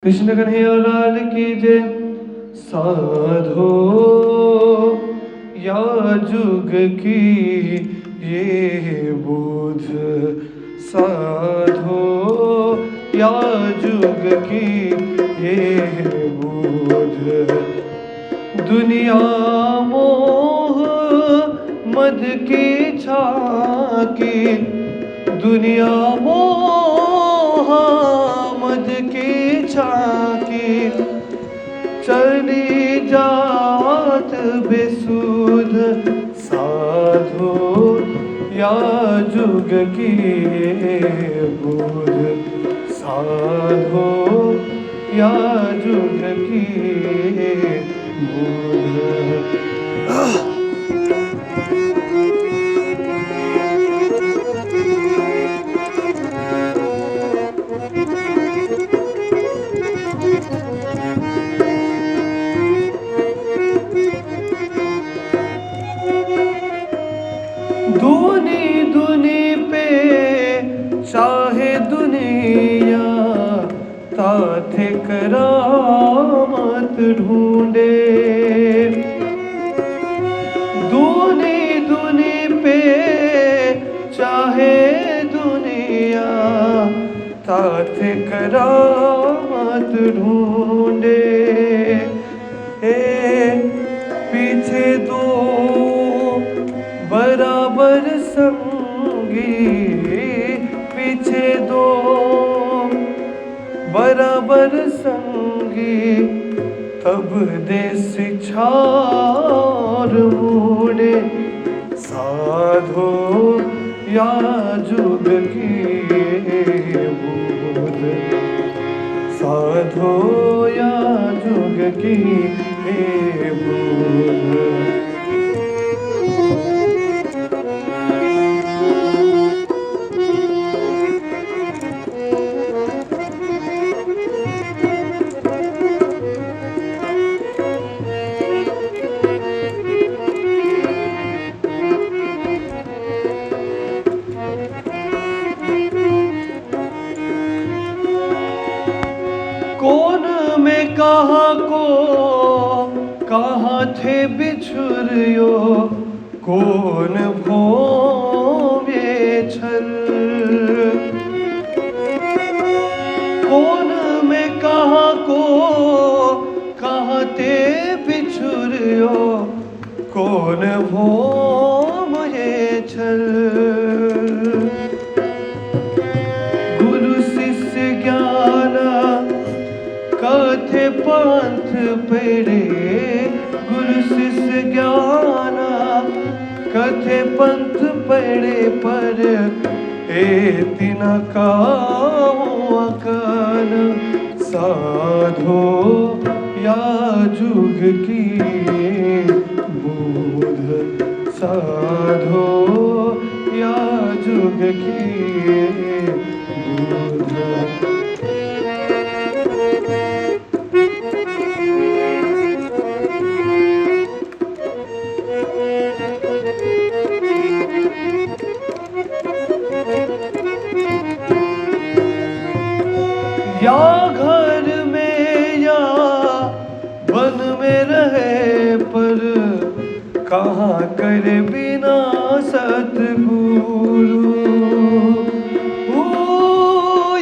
कृष्ण कन्हैया लाल की जय। साधो या जुग की ये बुध, साधो या जुग की ये बुध। दुनिया मोह मद की छाकी, दुनिया मोह मद की छाकी। चली जात बेसुध, साधो या जुग की बुध, साधो या जुग की बुध। दूनी दूनी पे चाहे दुनिया, ताथे करामत ढूंढे। दूनी दूनी पे चाहे दुनिया, ताथे करामत ढूंढे। पीछे दो बराबर संगी, पीछे दो बराबर संगी। तब दे शिक्षा और मूडे, साधो या जुग की बुध, साधो या जुग की बुध। कौन में कहाँ को कहाँ थे बिछुरियो, कौन भोवे छल। कौन में कहाँ को कहाँ थे बिछुरियो, कौन भोवे छल। गुरु शिष्य ज्ञान कथे पंथ पेड़े, गुरु शिष्य ज्ञान कथे पंथ पेड़े। पर तिना का अकाल, साधो या जुग की बुध, साधो या जुग की बुध। या घर में या वन में रहे, पर कहाँ कर बिना सतगुरु।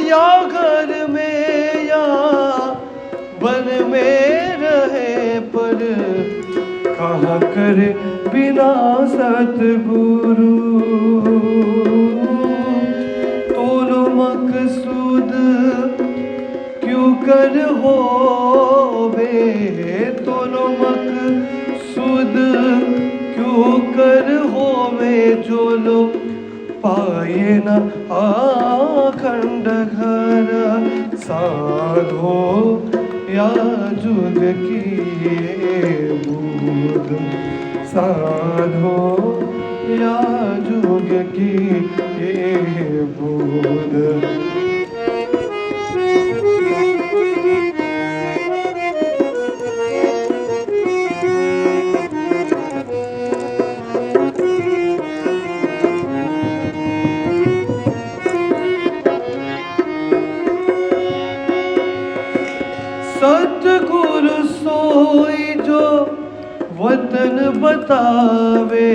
या घर में या वन में रहे, पर कहाँ कर बिना सतगुरु। तोलो मकसूद क्यों कर होवे, तोलो मकसूद क्यों कर होवे। जो लो पाए न आखंड घर, साधो या जुग की बुध, साधो या जुग की बुध। सतगुरु सोई जो वतन बतावे,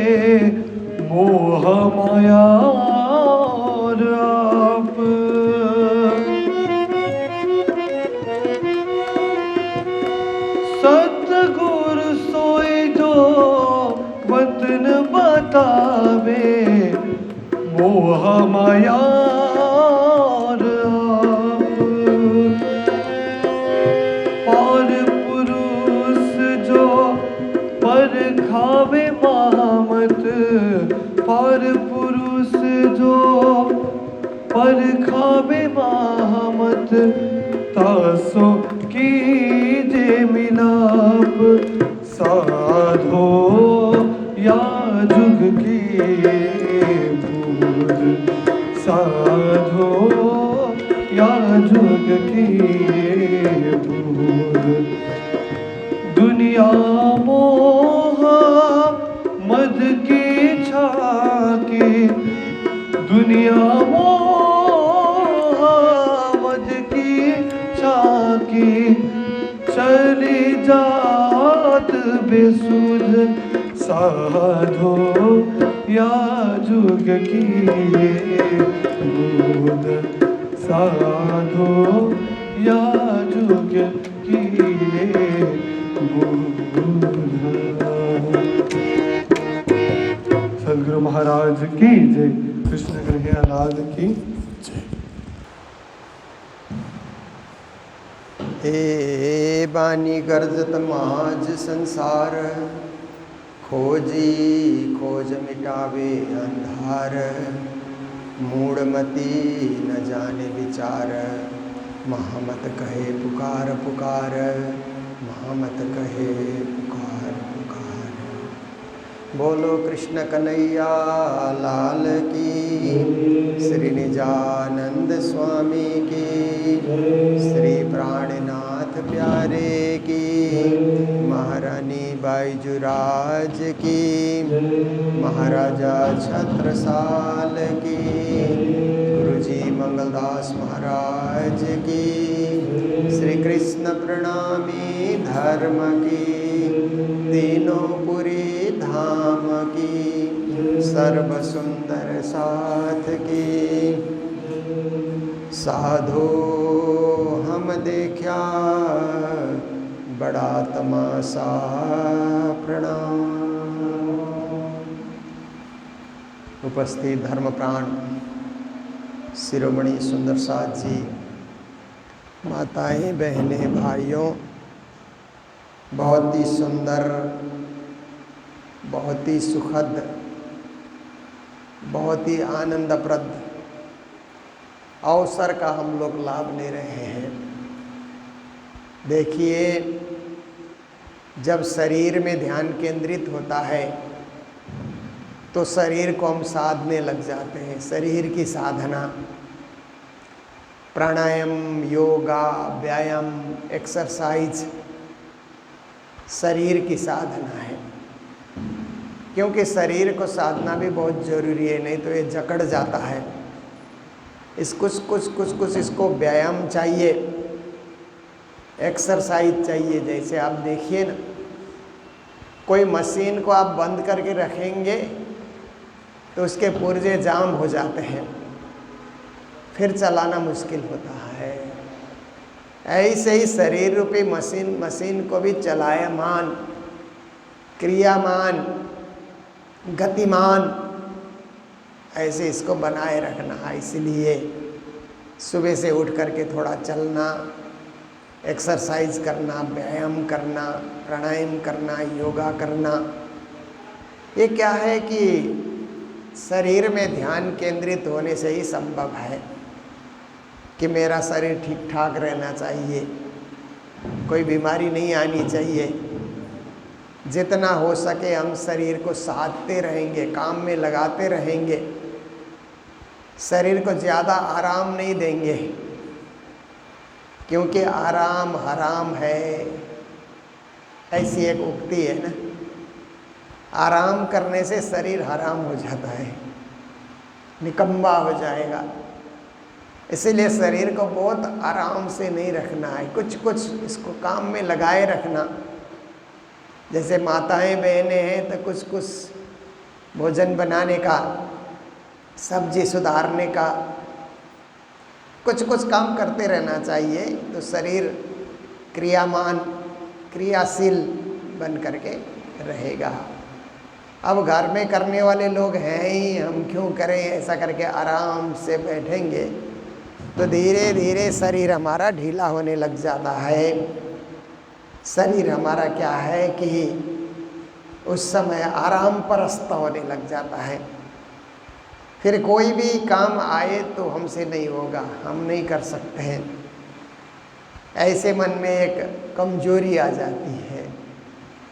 मोह माया और आप। सतगुरु सोई जो वतन बतावे, मोह माया और आप। पर पुरुष जो पर खावे महामत, पर पुरुष जो पर खावे महामत, तासो कीजे मिलाप, साधो या जुग की बूझ, साधो या जुग की बूझ। दुनिया मोह मद की छाकी, दुनिया मोह मद की छाकी, चली जात बेसुध, साधो या जुग की बूझ, साधो या जुग की बूझ। सदगुरु महाराज की जय। कृष्ण कन्हैया लाल की जय। हे बानी गर्जत माज संसार, खोजी खोज मिटावे अंधार, मूढ़मती न जाने विचार, महामत कहे पुकार पुकार, महामत कहे पुकार पुकार। बोलो कृष्ण कन्हैया लाल की, श्री निजानंद स्वामी की, श्री प्राणनाथ प्यारे की, महारानी बाईजुराज की, महाराजा छत्रसाल की, गुरुजी मंगलदास महाराज की, श्री कृष्ण प्रणामी धर्म की, तीनों पुरी धाम की, सर्व सुंदर साथ की। साधो हम देखा बड़ा तमाशा, प्रणाम। उपस्थित धर्मप्राण शिरोमणि सुंदर साथ जी, माताएं बहनें भाइयों, बहुत ही सुंदर, बहुत ही सुखद, बहुत ही आनंदप्रद अवसर का हम लोग लाभ ले रहे हैं। देखिए, जब शरीर में ध्यान केंद्रित होता है तो शरीर को हम साधने लग जाते हैं। शरीर की साधना, प्राणायाम, योगा, व्यायाम, एक्सरसाइज शरीर की साधना है। क्योंकि शरीर को साधना भी बहुत ज़रूरी है, नहीं तो ये जकड़ जाता है। इस कुछ इसको व्यायाम चाहिए, एक्सरसाइज चाहिए। जैसे आप देखिए ना, कोई मशीन को आप बंद करके रखेंगे तो उसके पुर्जे जाम हो जाते हैं, फिर चलाना मुश्किल होता है। ऐसे ही शरीर रूपी मशीन को भी चलायमान, क्रियामान, गतिमान ऐसे इसको बनाए रखना है। इसलिए सुबह से उठ करके थोड़ा चलना, एक्सरसाइज करना, व्यायाम करना, प्राणायाम करना, योगा करना, ये क्या है कि शरीर में ध्यान केंद्रित होने से ही संभव है कि मेरा शरीर ठीक ठाक रहना चाहिए, कोई बीमारी नहीं आनी चाहिए। जितना हो सके हम शरीर को साधते रहेंगे, काम में लगाते रहेंगे, शरीर को ज़्यादा आराम नहीं देंगे, क्योंकि आराम हराम है, ऐसी एक उक्ति है ना। आराम करने से शरीर हराम हो जाता है, निकम्मा हो जाएगा। इसीलिए शरीर को बहुत आराम से नहीं रखना है, कुछ कुछ इसको काम में लगाए रखना। जैसे माताएं बहनें हैं तो कुछ कुछ भोजन बनाने का, सब्जी सुधारने का, कुछ कुछ काम करते रहना चाहिए, तो शरीर क्रियामान क्रियाशील बन करके रहेगा। अब घर में करने वाले लोग हैं ही, हम क्यों करें, ऐसा करके आराम से बैठेंगे तो धीरे धीरे शरीर हमारा ढीला होने लग जाता है। शरीर हमारा क्या है कि उस समय आराम परस्त होने लग जाता है। फिर कोई भी काम आए तो हमसे नहीं होगा, हम नहीं कर सकते हैं, ऐसे मन में एक कमजोरी आ जाती है।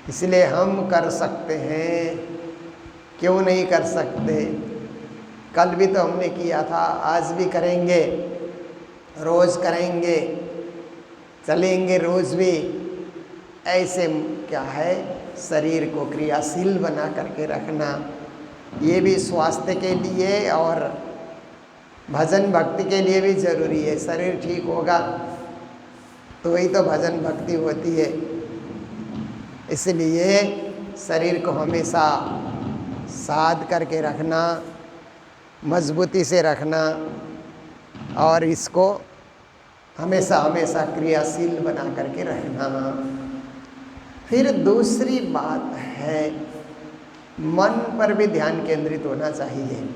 इसलिए हम कर सकते हैं, क्यों नहीं कर सकते। कल भी तो हमने किया था, आज भी करेंगे, रोज़ करेंगे, चलेंगे रोज़ भी। ऐसे क्या है, शरीर को क्रियाशील बना करके रखना, ये भी स्वास्थ्य के लिए और भजन भक्ति के लिए भी ज़रूरी है। शरीर ठीक होगा तो वही तो भजन भक्ति होती है। इसलिए शरीर को हमेशा साध करके रखना, मजबूती से रखना और इसको हमेशा हमेशा क्रियाशील बना करके रहना। फिर दूसरी बात है, मन पर भी ध्यान केंद्रित होना चाहिए,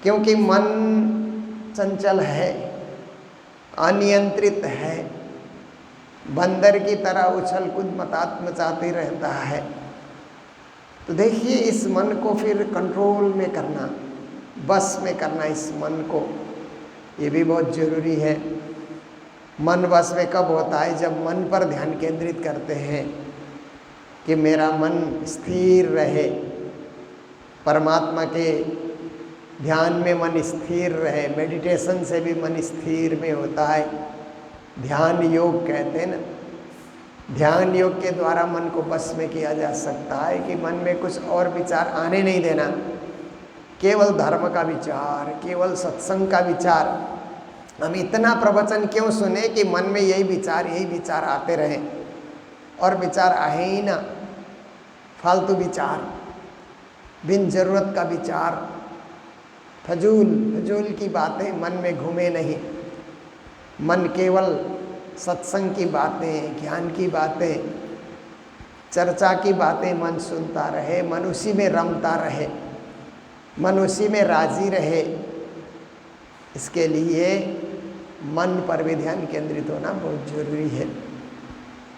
क्योंकि मन चंचल है, अनियंत्रित है, बंदर की तरह उछल कूद मचाते रहता है। तो देखिए, इस मन को फिर कंट्रोल में करना, बस में करना इस मन को, ये भी बहुत ज़रूरी है। मन बस में कब होता है, जब मन पर ध्यान केंद्रित करते हैं कि मेरा मन स्थिर रहे, परमात्मा के ध्यान में मन स्थिर रहे। मेडिटेशन से भी मन स्थिर में होता है, ध्यान योग कहते हैं ना। ध्यान योग के द्वारा मन को बस में किया जा सकता है कि मन में कुछ और विचार आने नहीं देना, केवल धर्म का विचार, केवल सत्संग का विचार। हम इतना प्रवचन क्यों सुने कि मन में यही विचार आते रहें, और विचार आए ही ना, फालतू विचार, बिन जरूरत का विचार, फजूल की बातें मन में घूमे नहीं। मन केवल सत्संग की बातें, ज्ञान की बातें, चर्चा की बातें मन सुनता रहे, मन उसी में रमता रहे, मन उसी में राजी रहे। इसके लिए मन पर भी ध्यान केंद्रित होना बहुत जरूरी है।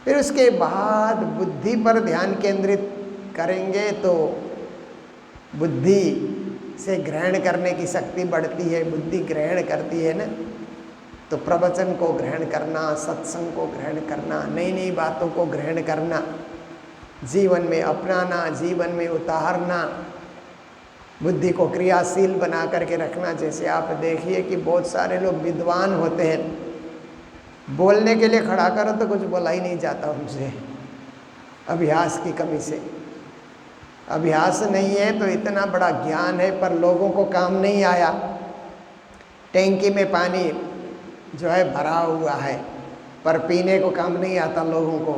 फिर उसके बाद बुद्धि पर ध्यान केंद्रित करेंगे तो बुद्धि से ग्रहण करने की शक्ति बढ़ती है। बुद्धि ग्रहण करती है ना, तो प्रवचन को ग्रहण करना, सत्संग को ग्रहण करना, नई नई बातों को ग्रहण करना, जीवन में अपनाना, जीवन में उतारना, बुद्धि को क्रियाशील बना करके रखना। जैसे आप देखिए कि बहुत सारे लोग विद्वान होते हैं, बोलने के लिए खड़ा करो तो कुछ बोला ही नहीं जाता उनसे, अभ्यास की कमी से। अभ्यास नहीं है तो इतना बड़ा ज्ञान है पर लोगों को काम नहीं आया। टैंकी में पानी जो है भरा हुआ है पर पीने को काम नहीं आता लोगों को,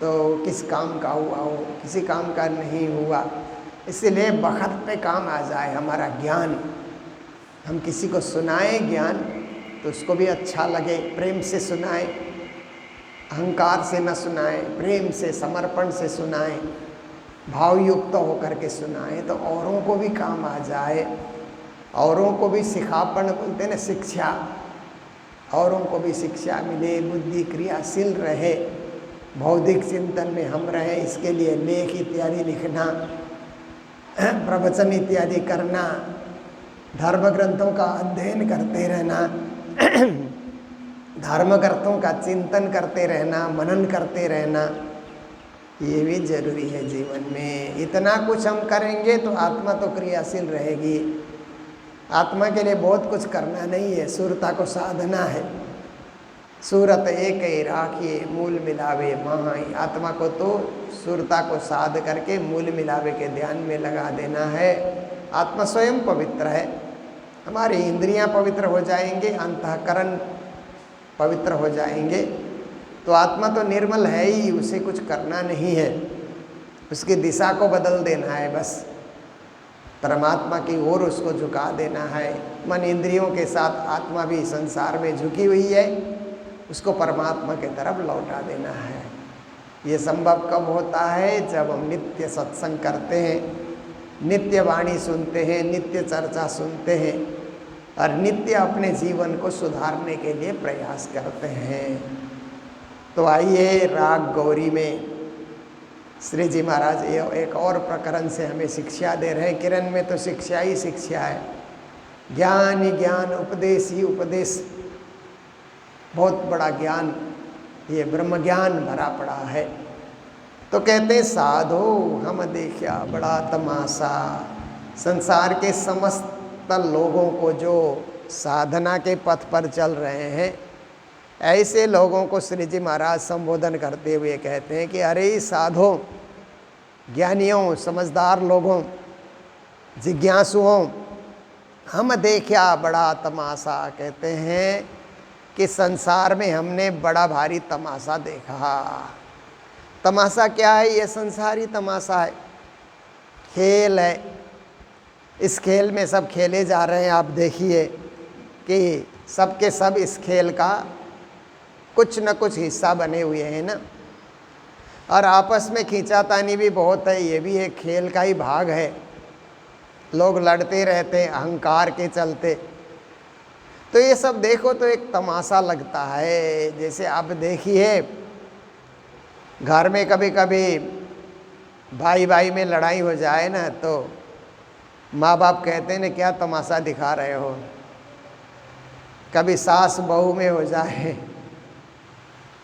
तो किस काम का हुआ हो, किसी काम का नहीं हुआ। इसलिए वक्त पे काम आ जाए हमारा ज्ञान, हम किसी को सुनाएं ज्ञान तो उसको भी अच्छा लगे, प्रेम से सुनाएं, अहंकार से न सुनाएं, प्रेम से समर्पण से सुनाएं, भावयुक्त होकर के सुनाएं, तो औरों को भी काम आ जाए, औरों को भी सिखापन बोलते हैं ना, शिक्षा, औरों को भी शिक्षा मिले, बुद्धि क्रियाशील रहे, बौद्धिक चिंतन में हम रहे। इसके लिए लेख इत्यादि लिखना, प्रवचन इत्यादि करना, धर्म ग्रंथों का अध्ययन करते रहना, धर्म ग्रंथों का चिंतन करते रहना, मनन करते रहना, ये भी जरूरी है जीवन में। इतना कुछ हम करेंगे तो आत्मा तो क्रियाशील रहेगी। आत्मा के लिए बहुत कुछ करना नहीं है, सूरता को साधना है। सूरत एक ही राखिए मूल मिलावे माही। आत्मा को तो सूरता को साध करके मूल मिलावे के ध्यान में लगा देना है। आत्मा स्वयं पवित्र है, हमारी इंद्रियां पवित्र हो जाएंगे, अंतःकरण पवित्र हो जाएंगे, तो आत्मा तो निर्मल है ही, उसे कुछ करना नहीं है, उसकी दिशा को बदल देना है, बस परमात्मा की ओर उसको झुका देना है। मन इंद्रियों के साथ आत्मा भी संसार में झुकी हुई है, उसको परमात्मा की तरफ लौटा देना है। ये संभव कब होता है? जब हम नित्य सत्संग करते हैं, नित्य वाणी सुनते हैं, नित्य चर्चा सुनते हैं और नित्य अपने जीवन को सुधारने के लिए प्रयास करते हैं। तो आइए राग गौरी में श्री जी महाराज ये एक और प्रकरण से हमें शिक्षा दे रहे हैं। किरण में तो शिक्षा ही शिक्षा है, ज्ञान ही ज्ञान, उपदेश ही उपदेश, बहुत बड़ा ज्ञान, ये ब्रह्म ज्ञान भरा पड़ा है। तो कहते हैं साधो हम देखा बड़ा तमाशा, संसार के समस्त लोगों को जो साधना के पथ पर चल रहे हैं, ऐसे लोगों को श्री जी महाराज संबोधन करते हुए कहते हैं कि अरे साधो, ज्ञानियों, समझदार लोगों, जिज्ञासुओं, हम देखा बड़ा तमाशा। कहते हैं कि संसार में हमने बड़ा भारी तमाशा देखा। तमाशा क्या है? ये संसारी तमाशा है, खेल है। इस खेल में सब खेले जा रहे हैं। आप देखिए कि सबके सब इस खेल का कुछ न कुछ हिस्सा बने हुए हैं ना, और आपस में खींचातानी भी बहुत है, ये भी एक खेल का ही भाग है। लोग लड़ते रहते हैं अहंकार के चलते। तो ये सब देखो तो एक तमाशा लगता है। जैसे आप देखिए घर में कभी कभी भाई भाई में लड़ाई हो जाए ना, तो माँ बाप कहते हैं ना क्या तमाशा दिखा रहे हो। कभी सास बहू में हो जाए,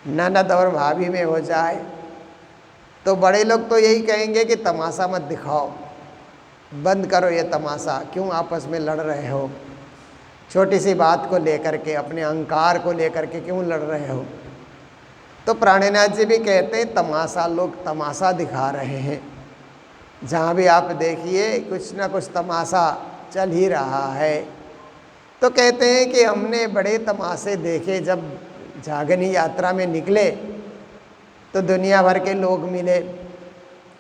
ननद और भाभी में हो जाए, तो बड़े लोग तो यही कहेंगे कि तमाशा मत दिखाओ, बंद करो ये तमाशा, क्यों आपस में लड़ रहे हो, छोटी सी बात को लेकर के, अपने अहंकार को लेकर के क्यों लड़ रहे हो। तो प्राणनाथ जी भी कहते हैं तमाशा, लोग तमाशा दिखा रहे हैं। जहाँ भी आप देखिए कुछ ना कुछ तमाशा चल ही रहा है। तो कहते हैं कि हमने बड़े तमाशे देखे। जब जागनी यात्रा में निकले तो दुनिया भर के लोग मिले,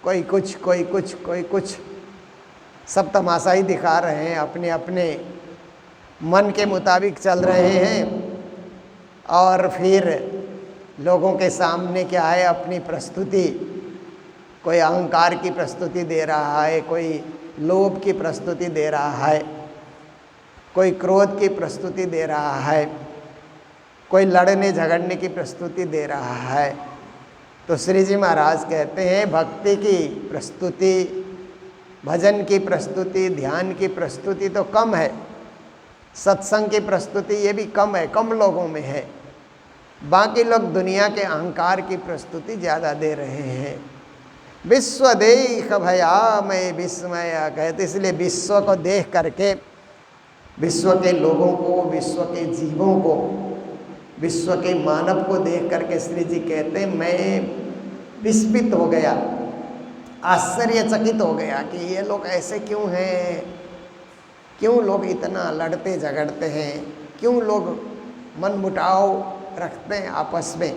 कोई कुछ कोई कुछ कोई कुछ, सब तमाशा ही दिखा रहे हैं, अपने अपने मन के मुताबिक चल रहे हैं। और फिर लोगों के सामने क्या है, अपनी प्रस्तुति, कोई अहंकार की प्रस्तुति दे रहा है, कोई लोभ की प्रस्तुति दे रहा है, कोई क्रोध की प्रस्तुति दे रहा है, कोई लड़ने झगड़ने की प्रस्तुति दे रहा है। तो श्री जी महाराज कहते हैं भक्ति की प्रस्तुति, भजन की प्रस्तुति, ध्यान की प्रस्तुति तो कम है, सत्संग की प्रस्तुति ये भी कम है, कम लोगों में है। बाकी लोग दुनिया के अहंकार की प्रस्तुति ज़्यादा दे रहे हैं। विश्व देख भयामय विस्मय, कहते इसलिए विश्व को देख करके, विश्व के लोगों को, विश्व के जीवों को, विश्व के मानव को देख करके श्री जी कहते हैं मैं विस्मित हो गया, आश्चर्यचकित हो गया कि ये लोग ऐसे क्यों हैं, क्यों लोग इतना लड़ते झगड़ते हैं, क्यों लोग मनमुटाव रखते हैं आपस में।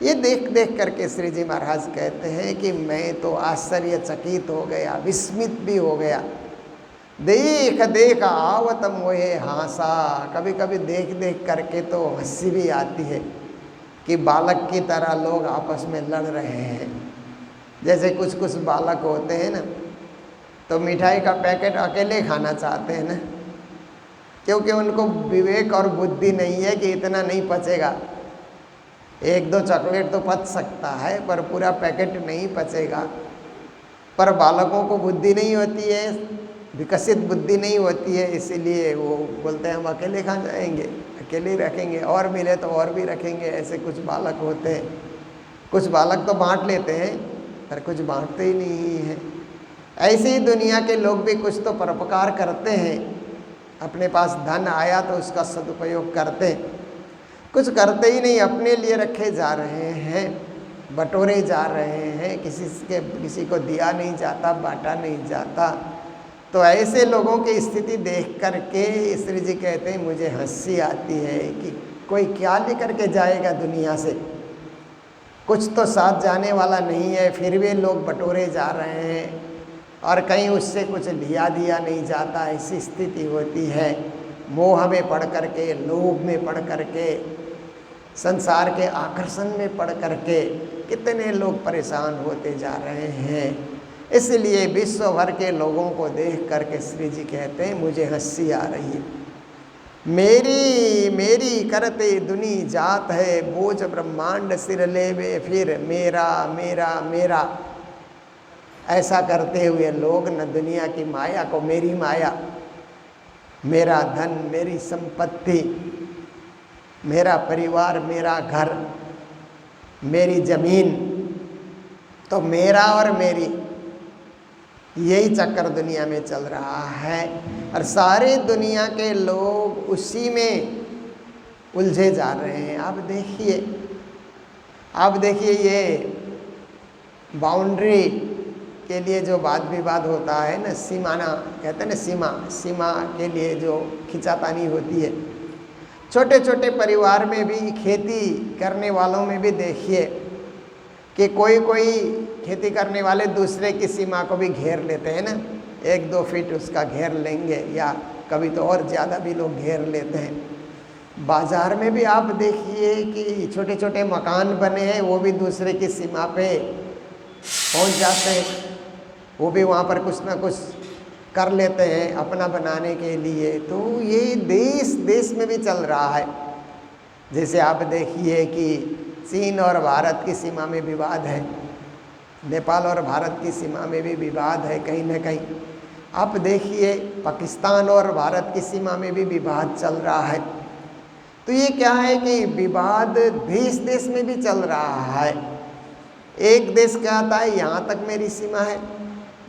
ये देख देख करके श्री जी महाराज कहते हैं कि मैं तो आश्चर्यचकित हो गया, विस्मित भी हो गया। देख देख आवत मोहे हासा, कभी कभी देख देख करके तो हंसी भी आती है कि बालक की तरह लोग आपस में लड़ रहे हैं। जैसे कुछ कुछ बालक होते हैं ना, तो मिठाई का पैकेट अकेले खाना चाहते हैं ना, क्योंकि उनको विवेक और बुद्धि नहीं है कि इतना नहीं पचेगा। एक दो चॉकलेट तो पच सकता है पर पूरा पैकेट नहीं पचेगा। पर बालकों को बुद्धि नहीं होती है, विकसित बुद्धि नहीं होती है, इसीलिए वो बोलते हैं हम अकेले खा जाएंगे, अकेले ही रखेंगे, और मिले तो और भी रखेंगे। ऐसे कुछ बालक होते हैं। कुछ बालक तो बांट लेते हैं पर कुछ बांटते ही नहीं हैं। ऐसे ही दुनिया के लोग भी कुछ तो परोपकार करते हैं, अपने पास धन आया तो उसका सदुपयोग करते हैं, कुछ करते ही नहीं, अपने लिए रखे जा रहे हैं, बटोरे जा रहे हैं, किसी को दिया नहीं जाता, बांटा नहीं जाता। तो ऐसे लोगों की स्थिति देख करके श्री जी कहते हैं मुझे हंसी आती है कि कोई क्या लेकर के जाएगा दुनिया से, कुछ तो साथ जाने वाला नहीं है, फिर भी लोग बटोरे जा रहे हैं और कहीं उससे कुछ लिया दिया नहीं जाता। ऐसी स्थिति होती है। मोह में पड़ करके, लोभ में पड़ करके, संसार के आकर्षण में पड़ करके कितने लोग परेशान होते जा रहे हैं। इसलिए विश्व भर के लोगों को देख करके श्री जी कहते हैं मुझे हंसी आ रही है। मेरी मेरी करते दुनी जात है, बोझ ब्रह्मांड सिर लेवे फिर मेरा मेरा मेरा। ऐसा करते हुए लोग न दुनिया की माया को मेरी माया, मेरा धन, मेरी संपत्ति, मेरा परिवार, मेरा घर, मेरी जमीन, तो मेरा और मेरी, यही चक्कर दुनिया में चल रहा है। और सारे दुनिया के लोग उसी में उलझे जा रहे हैं। आप देखिए ये बाउंड्री के लिए जो वाद विवाद होता है ना, सीमाना कहते हैं ना, सीमा के लिए जो खिंचातानी होती है, छोटे छोटे परिवार में भी, खेती करने वालों में भी देखिए कि कोई खेती करने वाले दूसरे की सीमा को भी घेर लेते हैं ना, 1-2 फीट उसका घेर लेंगे, या कभी तो और ज़्यादा भी लोग घेर लेते हैं। बाज़ार में भी आप देखिए कि छोटे छोटे मकान बने हैं, वो भी दूसरे की सीमा पे पहुंच जाते हैं, वो भी वहाँ पर कुछ ना कुछ कर लेते हैं अपना बनाने के लिए। तो ये देश देश में भी चल रहा है। जैसे आप देखिए कि चीन और भारत की सीमा में विवाद है, नेपाल और भारत की सीमा में भी विवाद है कहीं न कहीं। आप देखिए पाकिस्तान और भारत की सीमा में भी विवाद चल रहा है। तो ये क्या है कि विवाद देश देश में भी चल रहा है। एक देश कहता है यहाँ तक मेरी सीमा है,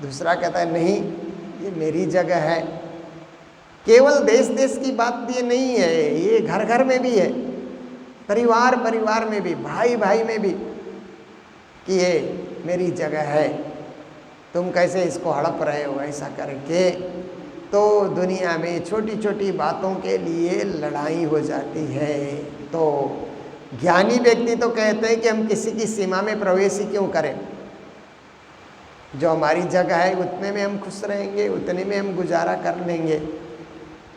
दूसरा कहता है नहीं ये मेरी जगह है। केवल देश देश की बात ये नहीं है, ये घर घर में भी है, परिवार परिवार में भी, भाई भाई में भी, कि ये मेरी जगह है, तुम कैसे इसको हड़प रहे हो ऐसा करके। तो दुनिया में छोटी छोटी बातों के लिए लड़ाई हो जाती है। तो ज्ञानी व्यक्ति तो कहते हैं कि हम किसी की सीमा में प्रवेश ही क्यों करें, जो हमारी जगह है उतने में हम खुश रहेंगे, उतने में हम गुजारा कर लेंगे।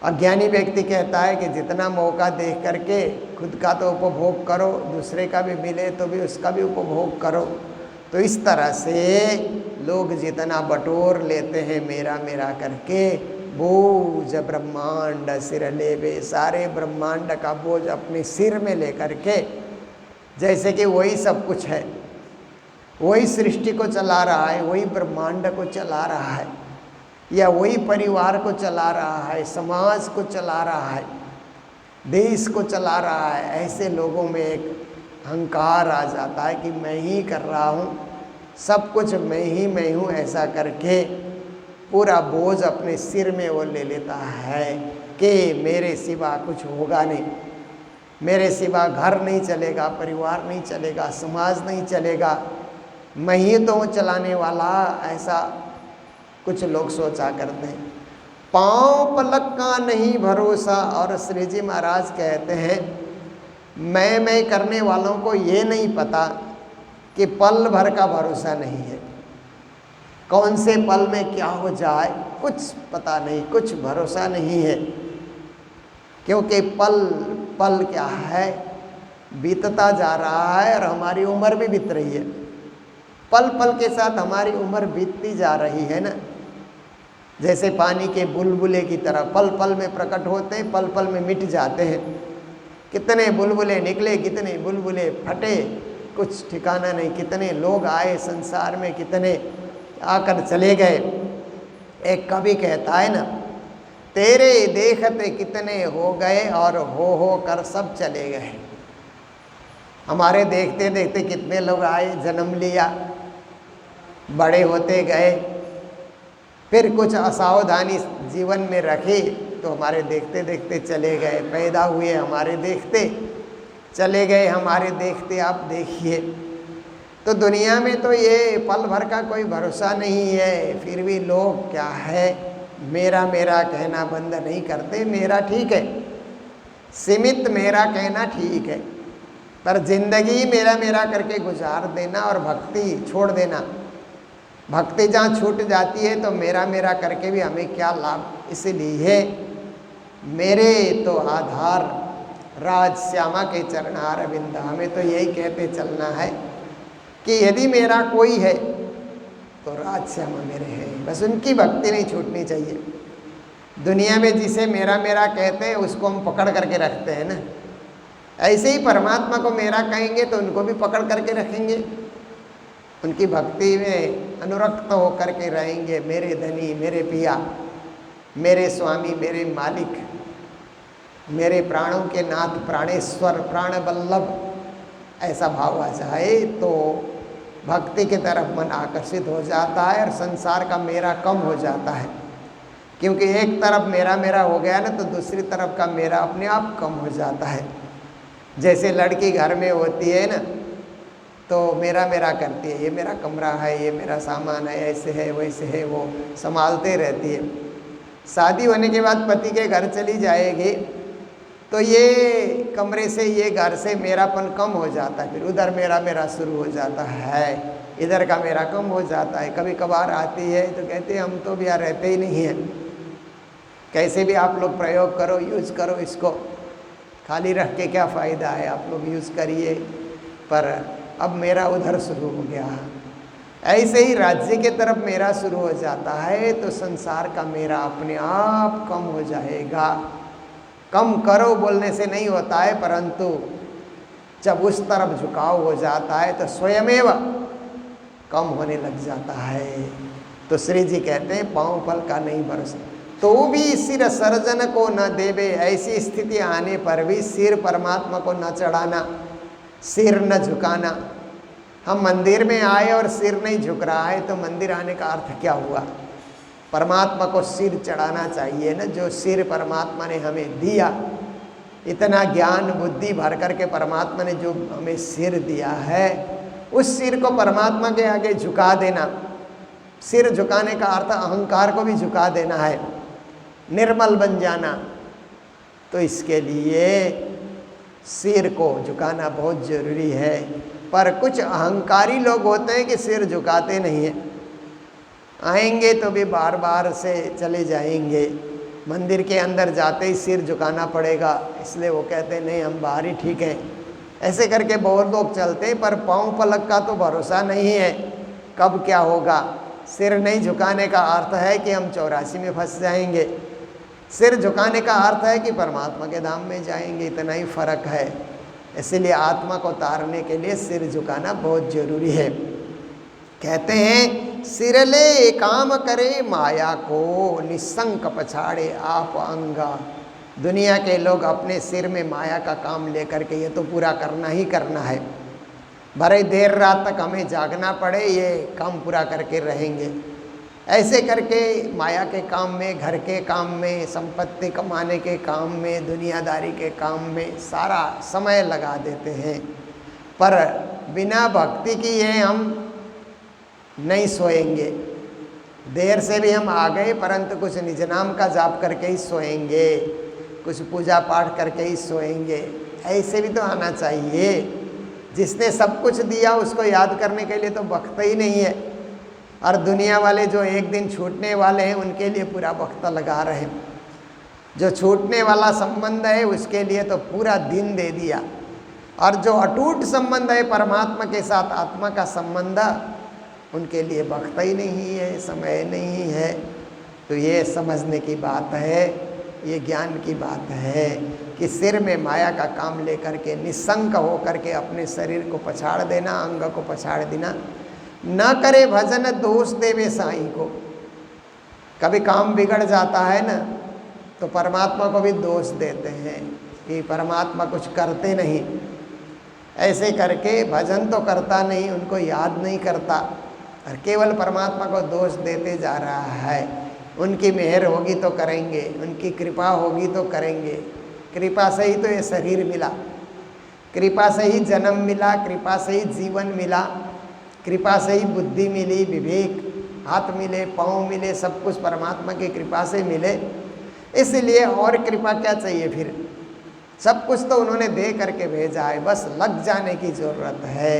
अज्ञानी व्यक्ति कहता है कि जितना मौका देख करके खुद का तो उपभोग करो, दूसरे का भी मिले तो भी उसका भी उपभोग करो। तो इस तरह से लोग जितना बटोर लेते हैं मेरा मेरा करके, बोझ ब्रह्मांड सिर लेवे, सारे ब्रह्मांड का बोझ अपने सिर में लेकर के, जैसे कि वही सब कुछ है, वही सृष्टि को चला रहा है, वही ब्रह्मांड को चला रहा है, या वही परिवार को चला रहा है, समाज को चला रहा है, देश को चला रहा है। ऐसे लोगों में एक अहंकार आ जाता है कि मैं ही कर रहा हूँ, सब कुछ मैं हूँ, ऐसा करके पूरा बोझ अपने सिर में वो ले लेता है कि मेरे सिवा कुछ होगा नहीं, मेरे सिवा घर नहीं चलेगा, परिवार नहीं चलेगा, समाज नहीं चलेगा, मैं ही तो हूँ चलाने वाला। ऐसा कुछ लोग सोचा करते हैं। पाँव पलक का नहीं भरोसा। और श्री जी महाराज कहते हैं मैं करने वालों को ये नहीं पता कि पल भर का भरोसा नहीं है, कौन से पल में क्या हो जाए कुछ पता नहीं, कुछ भरोसा नहीं है। क्योंकि पल पल क्या है, बीतता जा रहा है और हमारी उम्र भी बीत रही है। पल पल के साथ हमारी उम्र बीतती जा रही है ना। जैसे पानी के बुलबुले की तरह पल पल में प्रकट होते हैं, पल पल में मिट जाते हैं। कितने बुलबुले निकले, कितने बुलबुले फटे, कुछ ठिकाना नहीं। कितने लोग आए संसार में, कितने आकर चले गए। एक कवि कहता है ना, तेरे देखते कितने हो गए और हो कर सब चले गए। हमारे देखते देखते कितने लोग आए, जन्म लिया, बड़े होते गए, फिर कुछ असावधानी जीवन में रखी तो हमारे देखते देखते चले गए। पैदा हुए हमारे देखते, चले गए हमारे देखते। आप देखिए तो दुनिया में तो ये पल भर का कोई भरोसा नहीं है। फिर भी लोग क्या है, मेरा मेरा कहना बंद नहीं करते। मेरा ठीक है, सीमित मेरा कहना ठीक है, पर जिंदगी मेरा मेरा करके गुजार देना और भक्ति छोड़ देना, भक्ति जहाँ छूट जाती है तो मेरा मेरा करके भी हमें क्या लाभ। इसलिए मेरे तो आधार राज श्यामा के चरणार अरविंद। हमें तो यही कहते चलना है कि यदि मेरा कोई है तो राज श्यामा मेरे हैं, बस उनकी भक्ति नहीं छूटनी चाहिए। दुनिया में जिसे मेरा मेरा कहते हैं उसको हम पकड़ करके रखते हैं ना, ऐसे ही परमात्मा को मेरा कहेंगे तो उनको भी पकड़ करके रखेंगे, उनकी भक्ति में अनुरक्त होकर के रहेंगे। मेरे धनी, मेरे पिया, मेरे स्वामी, मेरे मालिक, मेरे प्राणों के नाथ, प्राणेश्वर, प्राण वल्लभ, ऐसा भाव आ जाए तो भक्ति की तरफ मन आकर्षित हो जाता है और संसार का मेरा कम हो जाता है। क्योंकि एक तरफ मेरा मेरा हो गया ना तो दूसरी तरफ का मेरा अपने आप कम हो जाता है। जैसे लड़की घर में होती है ना तो मेरा मेरा करती है, ये मेरा कमरा है, ये मेरा सामान है, ऐसे है वैसे है, वो संभालते रहती है। शादी होने के बाद पति के घर चली जाएगी तो ये कमरे से, ये घर से मेरापन कम हो जाता है, फिर उधर मेरा मेरा शुरू हो जाता है, इधर का मेरा कम हो जाता है। कभी कभार आती है तो कहते हैं हम तो भी यहाँ रहते ही नहीं हैं। कैसे भी आप लोग प्रयोग करो, यूज़ करो इसको, खाली रख के क्या फ़ायदा है, आप लोग यूज़ करिए, पर अब मेरा उधर शुरू हो गया। ऐसे ही राज्य के तरफ मेरा शुरू हो जाता है तो संसार का मेरा अपने आप कम हो जाएगा। कम करो बोलने से नहीं होता है, परंतु जब उस तरफ झुकाव हो जाता है तो स्वयमेव कम होने लग जाता है। तो श्री जी कहते हैं पाँव पल का नहीं भरोसा, तो भी सिर सर्जन को न देवे। ऐसी स्थिति आने पर भी सिर परमात्मा को न चढ़ाना, सिर न झुकाना। हम मंदिर में आए और सिर नहीं झुक रहा है तो मंदिर आने का अर्थ क्या हुआ। परमात्मा को सिर चढ़ाना चाहिए ना, जो सिर परमात्मा ने हमें दिया, इतना ज्ञान बुद्धि भर करके परमात्मा ने जो हमें सिर दिया है, उस सिर को परमात्मा के आगे झुका देना। सिर झुकाने का अर्थ अहंकार को भी झुका देना है, निर्मल बन जाना। तो इसके लिए सिर को झुकाना बहुत जरूरी है। पर कुछ अहंकारी लोग होते हैं कि सिर झुकाते नहीं हैं, आएंगे तो भी बार बार से चले जाएंगे, मंदिर के अंदर जाते ही सिर झुकाना पड़ेगा, इसलिए वो कहते हैं नहीं हम बाहर ही ठीक हैं। ऐसे करके बहुत लोग चलते हैं, पर पाँव पलक का तो भरोसा नहीं है, कब क्या होगा। सिर नहीं झुकाने का अर्थ है कि हम 84 में फंस जाएंगे, सिर झुकाने का अर्थ है कि परमात्मा के धाम में जाएंगे, इतना ही फर्क है। इसलिए आत्मा को तारने के लिए सिर झुकाना बहुत जरूरी है। कहते हैं सिरले काम करे माया को, निसंक पछाड़े आप अंगा। दुनिया के लोग अपने सिर में माया का काम लेकर के ये तो पूरा करना ही करना है, भले देर रात तक हमें जागना पड़े ये काम पूरा करके रहेंगे। ऐसे करके माया के काम में, घर के काम में, संपत्ति कमाने के काम में, दुनियादारी के काम में सारा समय लगा देते हैं। पर बिना भक्ति की ये हम नहीं सोएंगे। देर से भी हम आ गए, परंतु कुछ निज नाम का जाप करके ही सोएंगे, कुछ पूजा पाठ करके ही सोएंगे। ऐसे भी तो आना चाहिए। जिसने सब कुछ दिया उसको याद करने के लिए तो वक्त ही नहीं है। और दुनिया वाले जो एक दिन छूटने वाले हैं उनके लिए पूरा वक्त लगा रहे हैं। जो छूटने वाला संबंध है उसके लिए तो पूरा दिन दे दिया, और जो अटूट संबंध है परमात्मा के साथ, आत्मा का संबंध, उनके लिए वक्त ही नहीं है, समय नहीं है। तो ये समझने की बात है, ये ज्ञान की बात है कि सिर में माया का काम लेकर के निसंक हो करके अपने शरीर को पछाड़ देना, अंग को पछाड़ देना। न करे भजन दोष देवे साईं को। कभी काम बिगड़ जाता है ना तो परमात्मा को भी दोष देते हैं कि परमात्मा कुछ करते नहीं, ऐसे करके भजन तो करता नहीं, उनको याद नहीं करता, और केवल परमात्मा को दोष देते जा रहा है। उनकी मेहर होगी तो करेंगे, उनकी कृपा होगी तो करेंगे। कृपा से ही तो ये शरीर मिला, कृपा से ही जन्म मिला, कृपा से ही जीवन मिला, कृपा से ही बुद्धि मिली, विवेक, हाथ मिले, पाँव मिले, सब कुछ परमात्मा की कृपा से मिले, इसलिए और कृपा क्या चाहिए फिर। सब कुछ तो उन्होंने दे करके भेजा है, बस लग जाने की ज़रूरत है।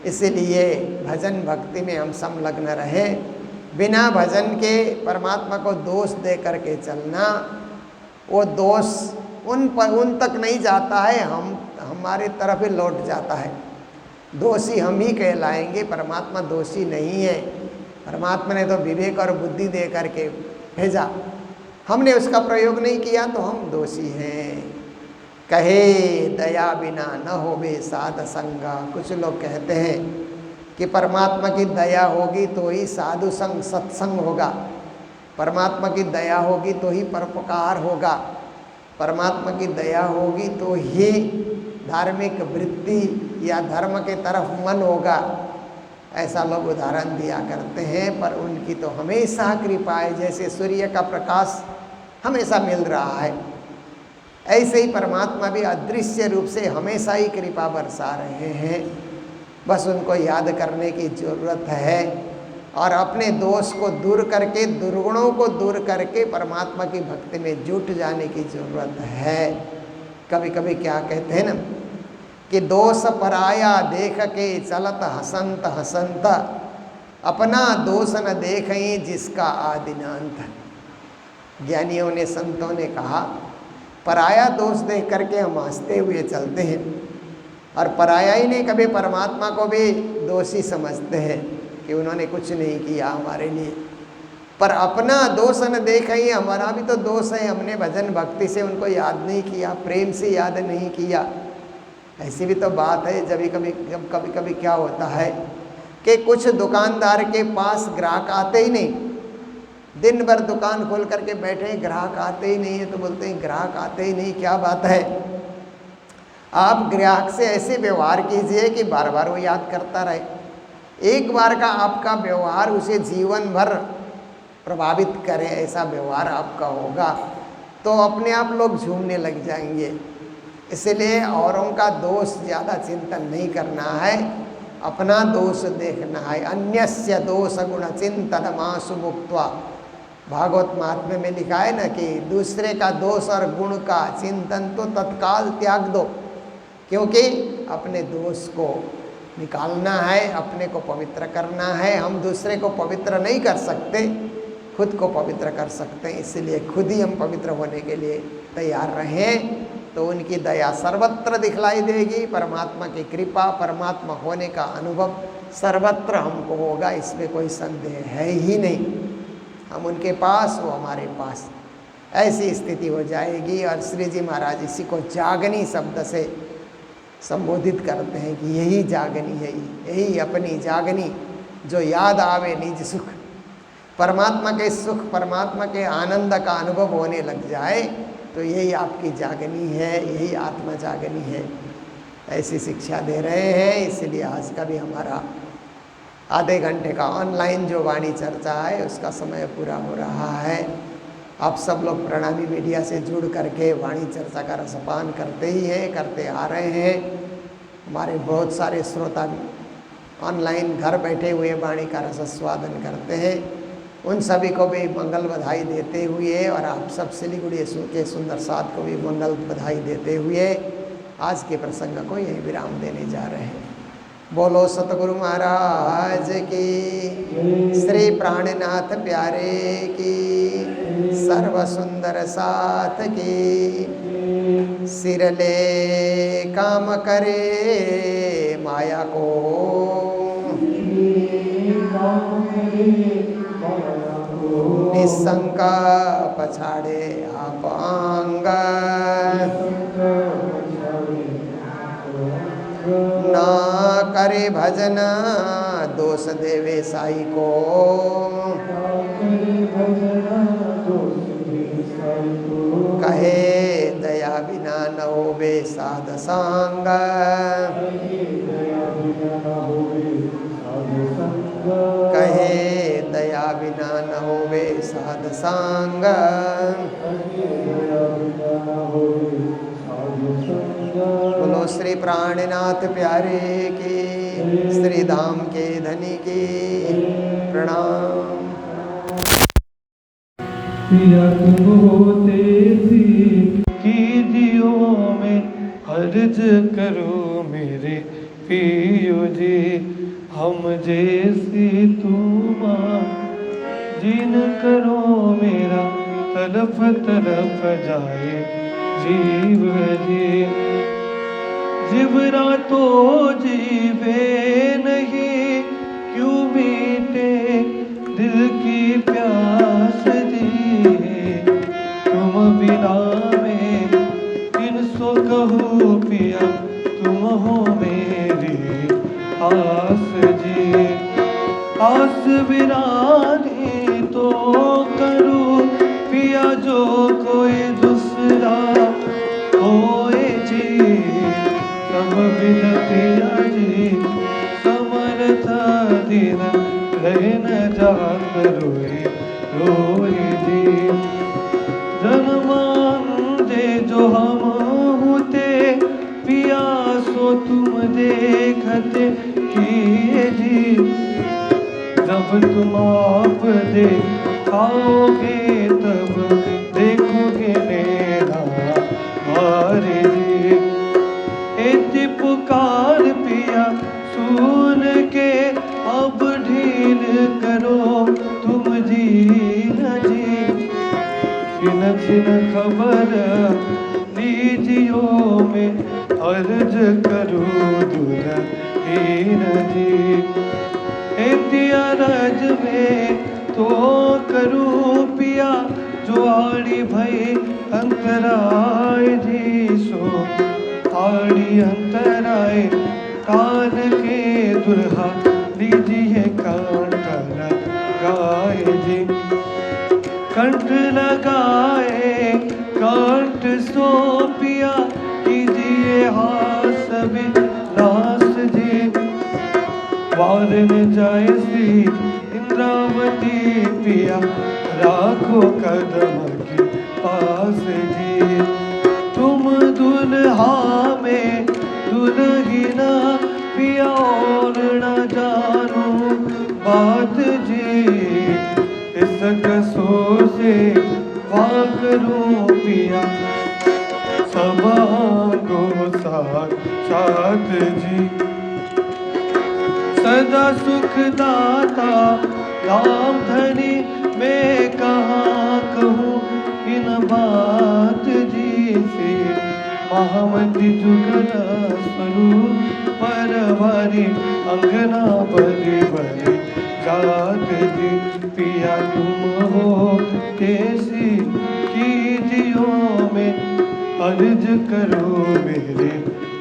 इसलिए भजन भक्ति में हम संलग्न रहें, बिना भजन के परमात्मा को दोष दे करके चलना, वो दोष उन तक नहीं जाता है, हमारे तरफ ही लौट जाता है। दोषी हम ही कहलाएंगे, परमात्मा दोषी नहीं है। परमात्मा ने तो विवेक और बुद्धि दे करके भेजा, हमने उसका प्रयोग नहीं किया तो हम दोषी हैं। कहे दया बिना न होवे साध संगा। कुछ लोग कहते हैं कि परमात्मा की दया होगी तो ही साधु संग सत्संग होगा, परमात्मा की दया होगी तो ही परोपकार होगा, परमात्मा की दया होगी तो ही धार्मिक वृत्ति या धर्म के तरफ मन होगा। ऐसा लोग उदाहरण दिया करते हैं, पर उनकी तो हमेशा कृपा है। जैसे सूर्य का प्रकाश हमेशा मिल रहा है, ऐसे ही परमात्मा भी अदृश्य रूप से हमेशा ही कृपा बरसा रहे हैं। बस उनको याद करने की ज़रूरत है और अपने दोष को दूर करके, दुर्गुणों को दूर करके परमात्मा की भक्ति में जुट जाने की ज़रूरत है। कभी कभी क्या कहते हैं ना कि दोष पराया देख के चलत हसंत हसंत, अपना दोष न देखें जिसका आदिनांत। ज्ञानियों ने, संतों ने कहा, पराया दोष देख करके हम हंसते हुए चलते हैं और पराया ही नहीं, कभी परमात्मा को भी दोषी समझते हैं कि उन्होंने कुछ नहीं किया हमारे लिए। पर अपना दोष न देखें, हमारा भी तो दोष है, हमने भजन भक्ति से उनको याद नहीं किया, प्रेम से याद नहीं किया। ऐसी भी तो बात है। कभी कभी क्या होता है कि कुछ दुकानदार के पास ग्राहक आते ही नहीं, दिन भर दुकान खोल करके बैठे, ग्राहक आते ही नहीं है, तो बोलते हैं ग्राहक आते ही नहीं, क्या बात है। आप ग्राहक से ऐसे व्यवहार कीजिए कि बार बार वो याद करता रहे। एक बार का आपका व्यवहार उसे जीवन भर प्रभावित करे, ऐसा व्यवहार आपका होगा तो अपने आप लोग झूमने लग जाएंगे। इसलिए औरों का दोष ज़्यादा चिंतन नहीं करना है, अपना दोष देखना है। अन्यस्य दोष गुण चिंतन मासु मुक्त्वा। भागवत महात्म्य में लिखा है ना कि दूसरे का दोष और गुण का चिंतन तो तत्काल त्याग दो, क्योंकि अपने दोष को निकालना है, अपने को पवित्र करना है। हम दूसरे को पवित्र नहीं कर सकते, खुद को पवित्र कर सकते हैं। इसलिए खुद ही हम पवित्र होने के लिए तैयार रहें तो उनकी दया सर्वत्र दिखलाई देगी। परमात्मा की कृपा, परमात्मा होने का अनुभव सर्वत्र हमको होगा, इसमें कोई संदेह है ही नहीं। हम उनके पास, वो हमारे पास, ऐसी स्थिति हो जाएगी। और श्री जी महाराज इसी को जागनी शब्द से संबोधित करते हैं कि यही जागनी है, यही अपनी जागनी जो याद आवे निज सुख। परमात्मा के सुख, परमात्मा के आनंद का अनुभव होने लग जाए तो यही आपकी जागनी है, यही आत्मा जागनी है। ऐसी शिक्षा दे रहे हैं। इसलिए आज का भी हमारा आधे घंटे का ऑनलाइन जो वाणी चर्चा है उसका समय पूरा हो रहा है। आप सब लोग प्रणामी मीडिया से जुड़ करके वाणी चर्चा का रसपान करते ही हैं, करते आ रहे हैं। हमारे बहुत सारे श्रोता ऑनलाइन घर बैठे हुए वाणी का रसस्वादन करते हैं। उन सभी को भी मंगल बधाई देते हुए और आप सब सिलीगुड़ी के सुंदर साथ को भी मंगल बधाई देते हुए आज के प्रसंग को यही विराम देने जा रहे हैं। बोलो सतगुरु महाराज की, श्री प्राणनाथ प्यारे की, सर्व सुंदर साथ की। सिरले काम करे माया को, निशंका पछाड़े आप आंग। ना करे भजन दोष देवे साई को, कहे दया बिना न होवे साध संग। कहे दया बिना न होवे साध संग। बोलो श्री प्राणनाथ प्यारे की, श्री धाम के धनी की। प्रणाम। पिया तुम होते सी कीजियो में अर्ज करो मेरे पियो जी, हम जैसी तुम जिन करो मेरा तलफ तलफ जाए जीव जी। जिवरा तो जीवे नहीं क्यों मीटे दिल की प्यास जी, तुम बिना में किन सो कहूँ पिया तुम हो मेरी आस जी। आस बिरानी तो करूँ पिया जो कोई दूसरा होए जी, सब बिन पिया जी समर्था दिन रहन जात रोए रोए जी। जन्मान दे जो हम होते पिया सो तुम देखते किए जी, जब तुम आप देखोगे तब देखोगे मेरा हारे जी। इति पुकार पिया सुन के अब ढील करो तुम जी न जी, छिन छिन खबर लीजियो में अर्ज करूँ दुल्हीन जी। इति अरज में तो करूँ पिया जो आड़ी भई अंतराय जी, सो आड़ी अंतराय कान के दुल्हा लीजिए कंठ लगाए जी। कंठ लगाए कंठ सो पिया कीजिए हास विलास जी। वार में जाए सी इंद्रावती पिया राखो कदम के पास जी। तुम दुल्हा में दुल्हीना पिया और न जानू बात जी, इस कसो से वाकरूं पिया सब आंगो साथ जी। सदा सुखदाता राम धनी मैं कहाँ कहूँ इन बात जी से, महामती जुगल स्वरूप परवारी अंगना बली बली जात जी। पिया तुम हो कैसी कीजियो में अर्ज करो मेरे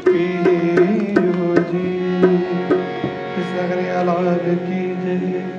पियो जी। कृष्ण कन्हैया लाल की जय।